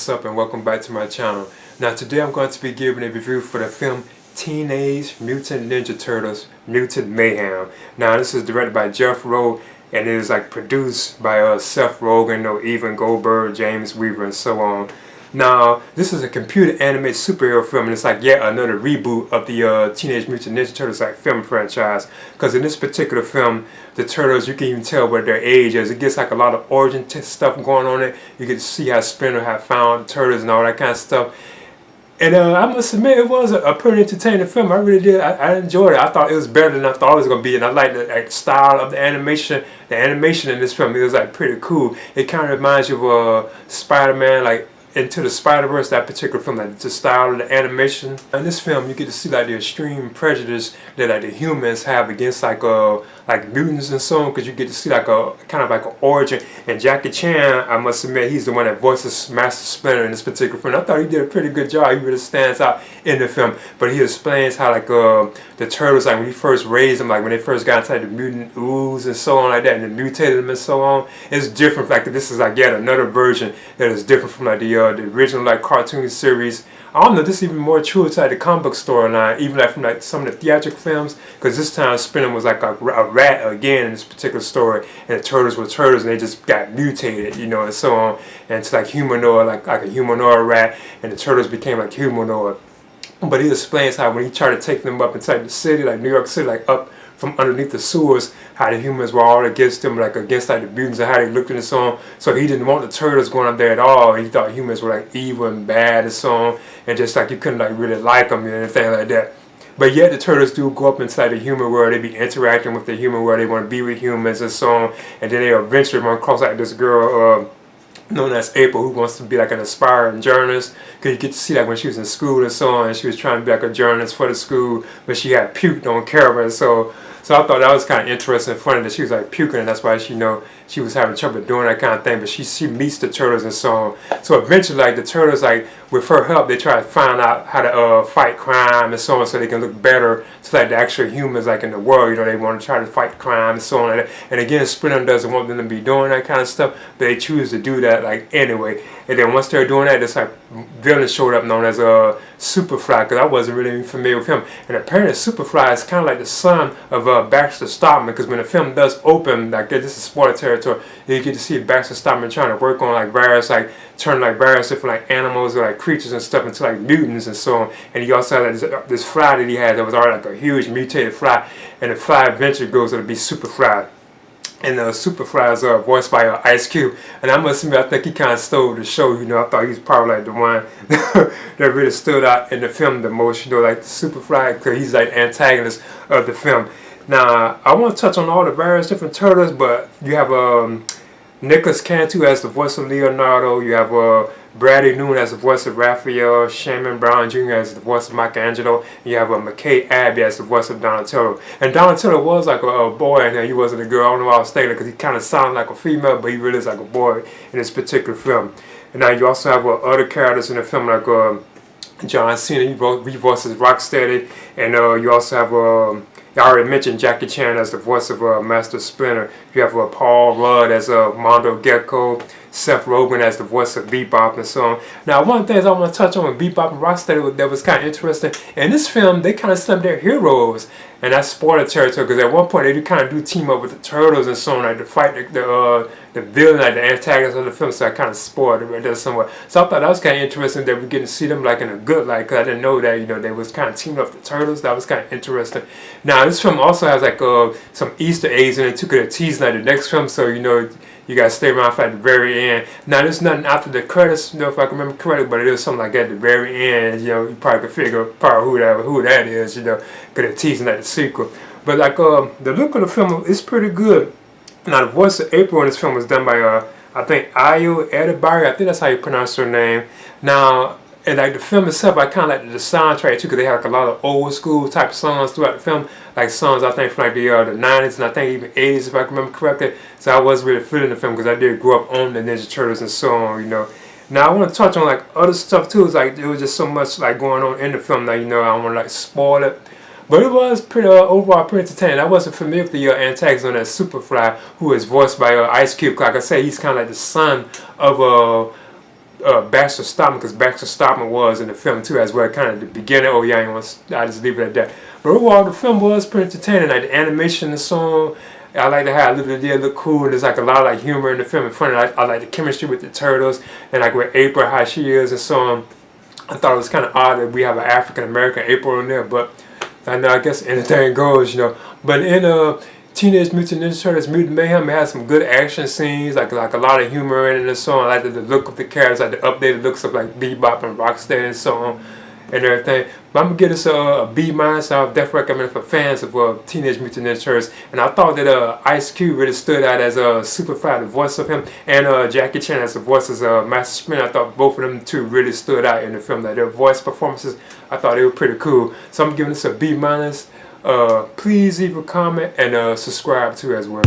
what's up, and welcome back to my channel. Now today I'm going to be giving a review for the film Teenage Mutant Ninja Turtles Mutant Mayhem. Now this is directed by Jeff Rowe and it is produced by Seth Rogen, Evan Goldberg, James Weaver, and so on. Now this is a computer animated superhero film, and it's yet another reboot of the Teenage Mutant Ninja Turtles film franchise. Because in this particular film, the Turtles, you can even tell what their age is. It gets a lot of origin stuff going on it. You get to see how Splinter had found the Turtles and all that kind of stuff. And I must admit, it was a pretty entertaining film. I really did. I enjoyed it. I thought it was better than I thought it was going to be. And I like the style of the animation. The animation in this film, it was pretty cool. It kind of reminds you of Spider-Man, Into the Spider-Verse, that particular film, the style of the animation. In this film, you get to see the extreme prejudice that the humans have against mutants and so on, because you get to see an origin. And Jackie Chan, I must admit, he's the one that voices Master Splinter in this particular film. I thought he did a pretty good job. He really stands out in the film. But he explains how the Turtles, when he first raised them, when they first got inside the mutant ooze and so on and they mutated them and so on, it's different. This is yet another version that is different from the original cartoon series. I don't know, this is even more true to the comic book storyline, even from some of the theatrical films, because this time Splinter was a rat again in this particular story, and the Turtles were Turtles and they just got mutated, and so on, and it's humanoid, like a humanoid rat, and the Turtles became humanoid. But he explains how when he tried to take them up inside the city, New York City, up from underneath the sewers, how the humans were all against them, against the mutants, and how they looked and so on. So he didn't want the Turtles going up there at all. He thought humans were evil and bad and so on, and just you couldn't really like them and anything like that. But yet the Turtles do go up inside the human world. They be interacting with the human world. They want to be with humans and so on. And then they eventually run across this girl known as April, who wants to be an aspiring journalist, because you get to see when she was in school and so on, and she was trying to be a journalist for the school, but she had puked on camera. So I thought that was kind of interesting and funny that she was puking, and that's why she was having trouble doing that kind of thing. But she meets the Turtles and so on. So eventually the Turtles, with her help, they try to find out how to fight crime and so on, so they can look better to the actual humans in the world. They want to try to fight crime and so on. And again, Splinter doesn't want them to be doing that kind of stuff, but they choose to do that anyway. And then once they're doing that, this villain showed up known as Superfly, because I wasn't really familiar with him. And apparently Superfly is kind of the son of Baxter Stockman, because when the film does open, this is spoiler territory, you get to see Baxter Stockman trying to work on various turn various different animals or creatures and stuff into mutants and so on. And he also had this fly that he had that was already a huge mutated fly, and the fly eventually grows to be Superfly. And Superfly is voiced by Ice Cube. And I must admit, I think he kind of stole the show. I thought he was probably the one that really stood out in the film the most. The Superfly, because he's the antagonist of the film. Now, I want to touch on all the various different Turtles, but you have Nicholas Cantu as the voice of Leonardo. You have Bradley Noon as the voice of Raphael, Shannon Brown Jr. as the voice of Michelangelo, and you have McKay Abbey as the voice of Donatello. And Donatello was a boy, and he wasn't a girl. I don't know why I was stating, because he kind of sounded like a female, but he really is a boy in this particular film. And now you also have other characters in the film, John Cena, he voices Rocksteady, and you also have I already mentioned Jackie Chan as the voice of Master Splinter. You have Paul Rudd as Mondo Gecko, Seth Rogen as the voice of Bebop and so on. Now, one of the things I want to touch on with Bebop and Rocksteady that was kind of interesting, in this film, they kind of slim their heroes, and that's spoiler territory, because at one point they kind of do team up with the Turtles and so on, to fight the villain, the antagonist of the film, so I kind of spoiled it right there somewhere. So I thought that was kind of interesting that we get to see them in a good light, because I didn't know that, they was kind of teaming up with the Turtles. That was kind of interesting. Now, this film also has some Easter eggs, and they took it a teasing the next film, so you gotta stay around for at the very end. Now, there's nothing after the credits, if I can remember correctly, but it is something at the very end. You probably could figure out who that is, because they're teasing the sequel. But the look of the film is pretty good. Now, the voice of April in this film was done by I think Ayo Edebari. I think that's how you pronounce her name. Now, and the film itself, I kind of the soundtrack too, because they have a lot of old school type songs throughout the film, songs I think from the 90s and I think even 80s, if I can remember correctly. So I was really feeling the film, because I did grow up on the Ninja Turtles and so on. Now I want to touch on other stuff too. There was just so much going on in the film that I don't want to spoil it. But it was pretty overall pretty entertaining. I wasn't familiar with the antagonist on that Superfly, who is voiced by Ice Cube. Like I say, he's kind of the son of Baxter Stockman, because Baxter Stockman was in the film too as well. Kind of the beginning. Oh yeah, I just leave it at that. But overall, the film was pretty entertaining. Like the animation, the song. I like to have it look cool, and there's like a lot of like humor in the film and funny. I like the chemistry with the turtles, and like with April, how she is and so on. I thought it was kind of odd that we have an African American April in there, but I know, I guess anything goes, you know. But in Teenage Mutant Ninja Turtles Mutant Mayhem, it has some good action scenes, like a lot of humor in it and so on. I like the look of the characters, like the updated looks of like Bebop and Rocksteady and so on and everything. But I'm gonna give this a B-. So I would definitely recommend it for fans of Teenage Mutant Ninja Turtles. And I thought that Ice Cube really stood out as Superfly, the voice of him, and Jackie Chan as the voice as Master Splinter. I thought both of them two really stood out in the film. Like their voice performances, I thought they were pretty cool. So I'm giving this a B-. Please leave a comment and subscribe too as well.